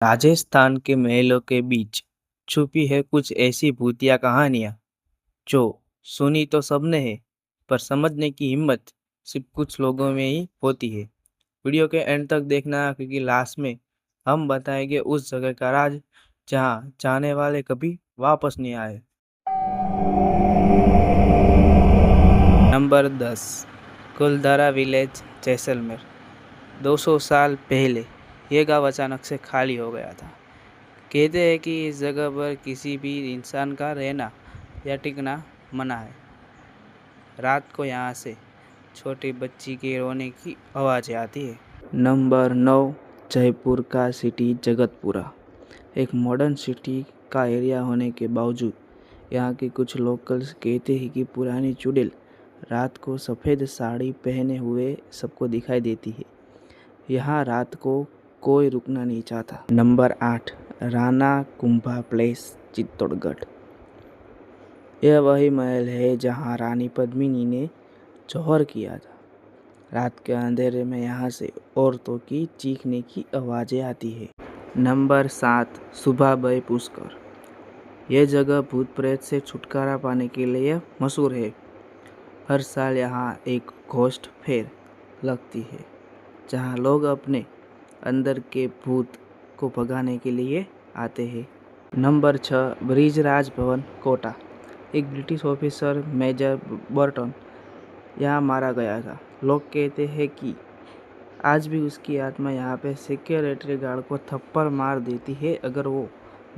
राजस्थान के महलों के बीच छुपी है कुछ ऐसी भूतिया कहानियां जो सुनी तो सबने है, पर समझने की हिम्मत सिर्फ कुछ लोगों में ही होती है। वीडियो के एंड तक देखना, क्योंकि लास्ट में हम बताएंगे उस जगह का राज जहां जाने वाले कभी वापस नहीं आए। नंबर 10, कुलधारा विलेज, जैसलमेर। 200 साल पहले ये गांव अचानक से खाली हो गया था। कहते हैं कि इस जगह पर किसी भी इंसान का रहना या टिकना मना है। रात को यहाँ से छोटी बच्ची के रोने की आवाज़ें आती है। नंबर 9, जयपुर का सिटी जगतपुरा। एक मॉडर्न सिटी का एरिया होने के बावजूद यहाँ के कुछ लोकल्स कहते हैं कि पुरानी चुड़ैल रात को सफ़ेद साड़ी पहने हुए सबको दिखाई देती है। यहाँ रात को कोई रुकना नहीं चाहता। Number 8, Rana Kumbha place, Chittorgarh. यह वही महल है जहाँ रानी पद्मिनी ने जौहर किया था। रात के अंधेरे में यहाँ से औरतों की चीखने की आवाज़ें आती है। नंबर 7, सुभाबाई पुष्कर। यह जगह भूत प्रेत से छुटकारा पाने के लिए मशहूर है। हर साल यहाँ एक घोस्ट फेयर लगती है जहाँ लोग अपने अंदर के भूत को भगाने के लिए आते हैं। नंबर 6, ब्रिजराज भवन, कोटा। एक ब्रिटिश ऑफिसर मेजर बर्टन यहाँ मारा गया था। लोग कहते हैं कि आज भी उसकी आत्मा यहाँ पे सिक्योरिटी गार्ड को थप्पड़ मार देती है अगर वो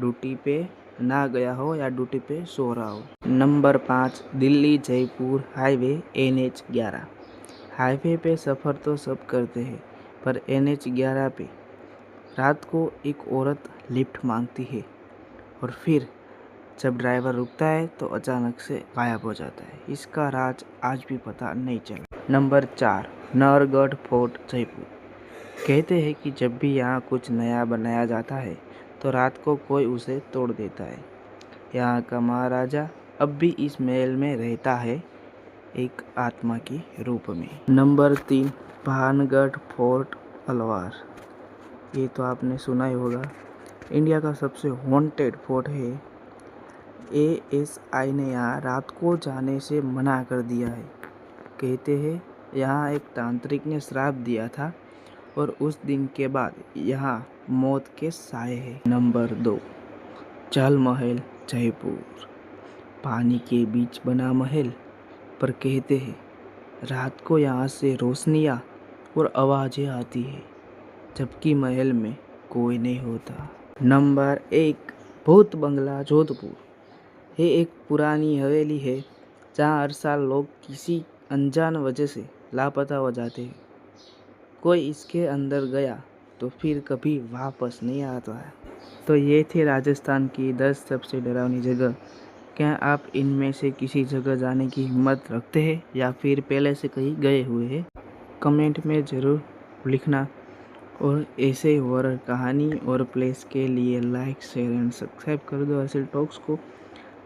ड्यूटी पे ना गया हो या ड्यूटी पे सो रहा हो। Number 5, Delhi Jaipur highway, NH11। Highway पे सफ़र तो सब करते हैं, पर NH11 पे रात को एक औरत लिफ्ट मांगती है और फिर जब ड्राइवर रुकता है तो अचानक से गायब हो जाता है। इसका राज आज भी पता नहीं चला। Number 4, Nahargarh fort, Jaipur. कहते हैं कि जब भी यहाँ कुछ नया बनाया जाता है तो रात को कोई उसे तोड़ देता है। यहाँ का महाराजा अब भी इस महल में रहता है, एक आत्मा की रूप में। Number 3, Bhangarh fort, Alwar. ये तो आपने सुना ही होगा। इंडिया का सबसे हॉन्टेड फोर्ट है। ASI ने यहाँ रात को जाने से मना कर दिया है। कहते हैं यहाँ एक तांत्रिक ने श्राप दिया था और उस दिन के बाद यहाँ मौत के साए हैं। नंबर 2, जल महल, जयपुर। पानी के बीच बना महल, पर कहते हैं रात को यहाँ से रोशनियाँ और आवाज़ें आती है, जबकि महल में कोई नहीं होता। नंबर 1, भूत बंगला, जोधपुर। ये एक पुरानी हवेली है जहाँ हर साल लोग किसी अनजान वजह से लापता हो जाते हैं। कोई इसके अंदर गया तो फिर कभी वापस नहीं आता है। तो ये थे राजस्थान की 10 सबसे डरावनी जगह। क्या आप इनमें से किसी जगह जाने की हिम्मत रखते हैं या फिर पहले से कहीं गए हुए हैं? कमेंट में ज़रूर लिखना। और ऐसे हॉरर कहानी और प्लेस के लिए लाइक, शेयर एंड सब्सक्राइब कर दो असल टॉक्स को।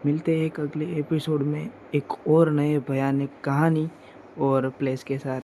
मिलते हैं एक अगले एपिसोड में एक और नए भयानक कहानी और प्लेस के साथ।